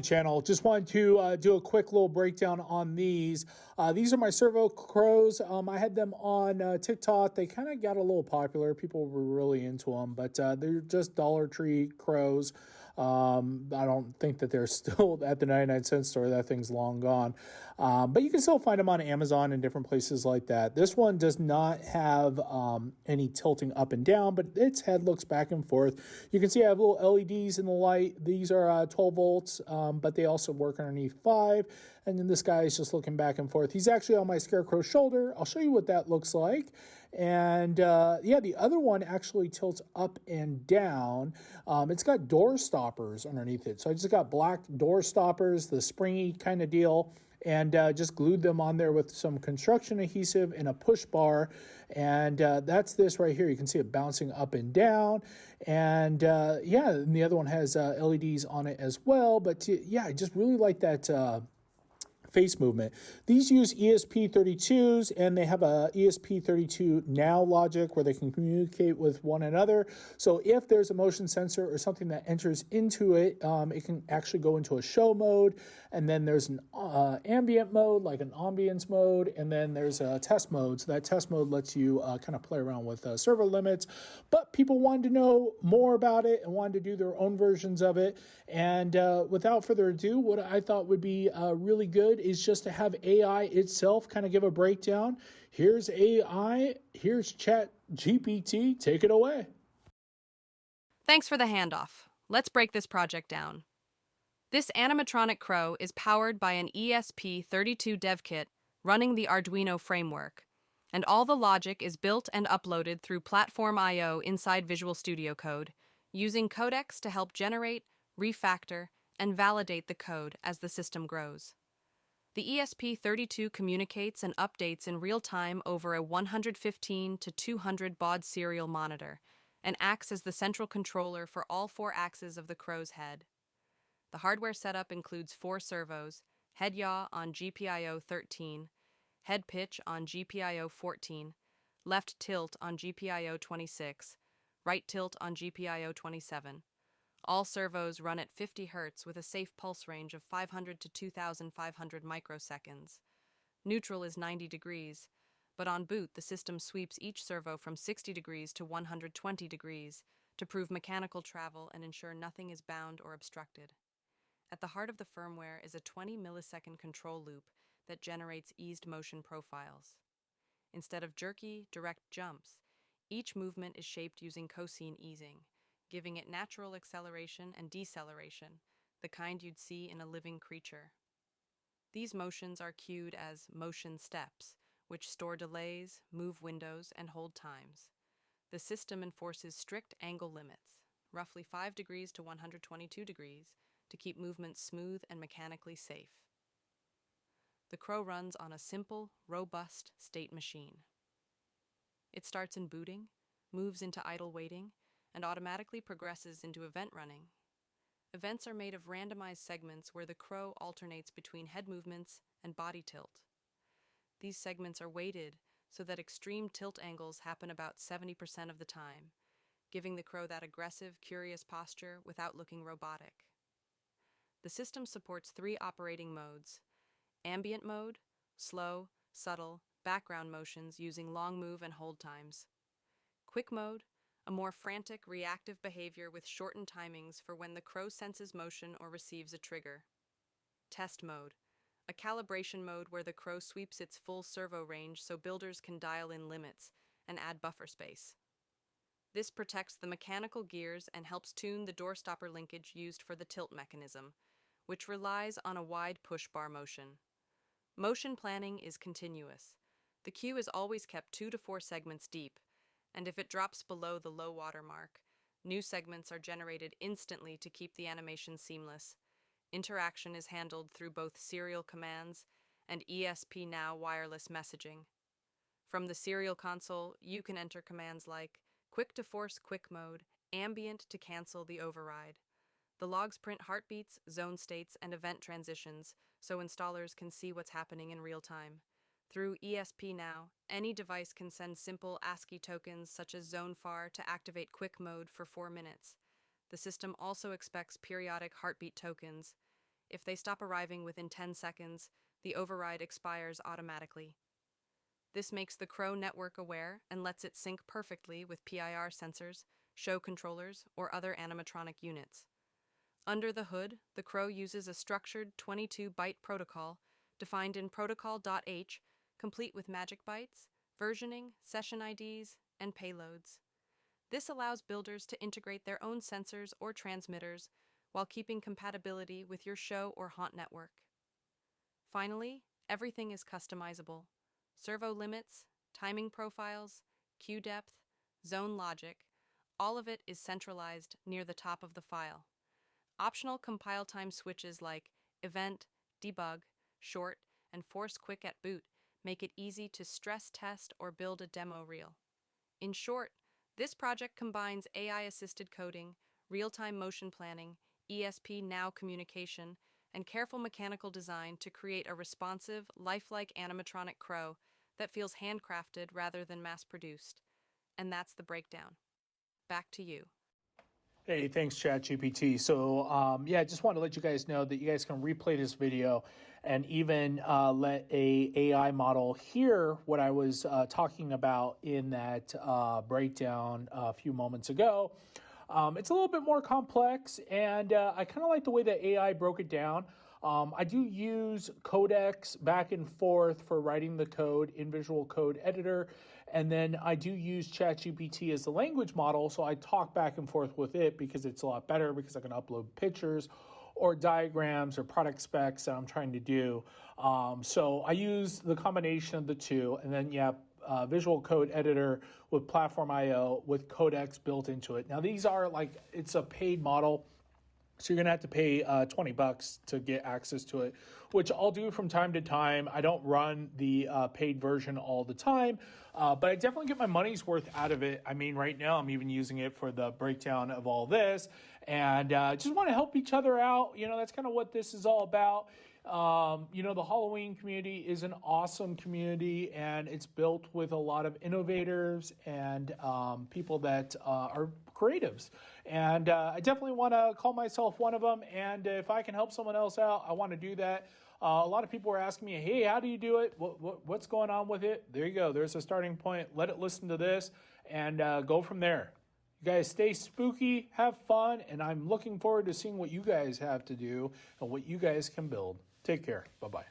channel. Just wanted to do a quick little breakdown on these. These are my servo crows. I had them on TikTok. They kind of got a little popular. People were really into them, but they're just Dollar Tree crows. I don't think that they're still at the 99-cent store. That thing's long gone. But you can still find them on Amazon and different places like that. This one does not have any tilting up and down, but its head looks back and forth. You can see I have little LEDs in the light. These are 12 volts, but they also work underneath 5. And then this guy is just looking back and forth. He's actually on my scarecrow shoulder. I'll show you what that looks like. And yeah, the other one actually tilts up and down. It's got door stoppers underneath it. So I just got black door stoppers, the springy kind of deal, and just glued them on there with some construction adhesive and a push bar. And that's this right here. You can see it bouncing up and down. And yeah, and the other one has LEDs on it as well. But yeah, I just really like that face movement. These use ESP32s, and they have a ESP32 now logic where they can communicate with one another. So if there's a motion sensor or something that enters into it, it can actually go into a show mode. And then there's an ambient mode, like an ambience mode. And then there's a test mode. So that test mode lets you kind of play around with servo limits. But people wanted to know more about it and wanted to do their own versions of it. And without further ado, what I thought would be really good is just to have AI itself kind of give a breakdown. Here's AI, here's ChatGPT, take it away. Thanks for the handoff. Let's break this project down. This animatronic crow is powered by an ESP32 dev kit running the Arduino framework, and all the logic is built and uploaded through PlatformIO inside Visual Studio Code, using Codex to help generate, refactor, and validate the code as the system grows. The ESP32 communicates and updates in real time over a 115 to 200 baud serial monitor and acts as the central controller for all 4 axes of the crow's head. The hardware setup includes 4 servos, head yaw on GPIO 13, head pitch on GPIO 14, left tilt on GPIO 26, right tilt on GPIO 27. All servos run at 50 Hz with a safe pulse range of 500 to 2,500 microseconds. Neutral is 90 degrees, but on boot the system sweeps each servo from 60 degrees to 120 degrees to prove mechanical travel and ensure nothing is bound or obstructed. At the heart of the firmware is a 20 millisecond control loop that generates eased motion profiles. Instead of jerky, direct jumps, each movement is shaped using cosine easing, giving it natural acceleration and deceleration, the kind you'd see in a living creature. These motions are cued as motion steps, which store delays, move windows, and hold times. The system enforces strict angle limits, roughly 5 degrees to 122 degrees, to keep movements smooth and mechanically safe. The crow runs on a simple, robust state machine. It starts in booting, moves into idle waiting, and automatically progresses into event running. Events are made of randomized segments where the crow alternates between head movements and body tilt. These segments are weighted so that extreme tilt angles happen about 70% of the time, giving the crow that aggressive, curious posture without looking robotic. The system supports 3 operating modes: ambient mode, slow, subtle, background motions using long move and hold times; quick mode, a more frantic, reactive behavior with shortened timings for when the crow senses motion or receives a trigger; test mode, a calibration mode where the crow sweeps its full servo range so builders can dial in limits and add buffer space. This protects the mechanical gears and helps tune the door stopper linkage used for the tilt mechanism, which relies on a wide push bar motion. Motion planning is continuous. The cue is always kept 2 to 4 segments deep, and if it drops below the low water mark, new segments are generated instantly to keep the animation seamless. Interaction is handled through both serial commands and ESP-NOW wireless messaging. From the serial console, you can enter commands like quick to force quick mode, ambient to cancel the override. The logs print heartbeats, zone states, and event transitions so installers can see what's happening in real time. Through ESP-NOW, any device can send simple ASCII tokens such as ZoneFAR to activate quick mode for 4 minutes. The system also expects periodic heartbeat tokens. if they stop arriving within 10 seconds, the override expires automatically. This makes the Crow network aware and lets it sync perfectly with PIR sensors, show controllers, or other animatronic units. Under the hood, the Crow uses a structured 22-byte protocol defined in protocol.h, complete with magic bytes, versioning, session IDs, and payloads. This allows builders to integrate their own sensors or transmitters while keeping compatibility with your show or haunt network. Finally, everything is customizable. Servo limits, timing profiles, queue depth, zone logic, all of it is centralized near the top of the file. Optional compile time switches like event, debug, short, and force quick at boot make it easy to stress test or build a demo reel. In short, this project combines AI-assisted coding, real-time motion planning, ESP-NOW communication, and careful mechanical design to create a responsive, lifelike animatronic crow that feels handcrafted rather than mass-produced. And that's the breakdown. Back to you. Hey, thanks, ChatGPT. So, yeah, just wanted to let you guys know that you guys can replay this video and even let a AI model hear what I was talking about in that breakdown a few moments ago. It's a little bit more complex, and I kind of like the way that AI broke it down. I do use Codex back and forth for writing the code in Visual Code Editor, and then I do use ChatGPT as the language model, so I talk back and forth with it because it's a lot better because I can upload pictures or diagrams or product specs that I'm trying to do. So I use the combination of the two, and then Visual Code Editor with PlatformIO with Codex built into it. Now these are it's a paid model, so you're gonna have to pay $20 to get access to it, which I'll do from time to time. I don't run the paid version all the time, but I definitely get my money's worth out of it. I mean, right now I'm even using it for the breakdown of all this, and just want to help each other out. That's kind of what this is all about. The Halloween community is an awesome community, and it's built with a lot of innovators and people that are creatives. And I definitely want to call myself one of them. And if I can help someone else out, I want to do that. A lot of people are asking me, hey, how do you do it? What's going on with it? There you go. There's a starting point. Let it listen to this and go from there. You guys stay spooky, have fun, and I'm looking forward to seeing what you guys have to do and what you guys can build. Take care. Bye-bye.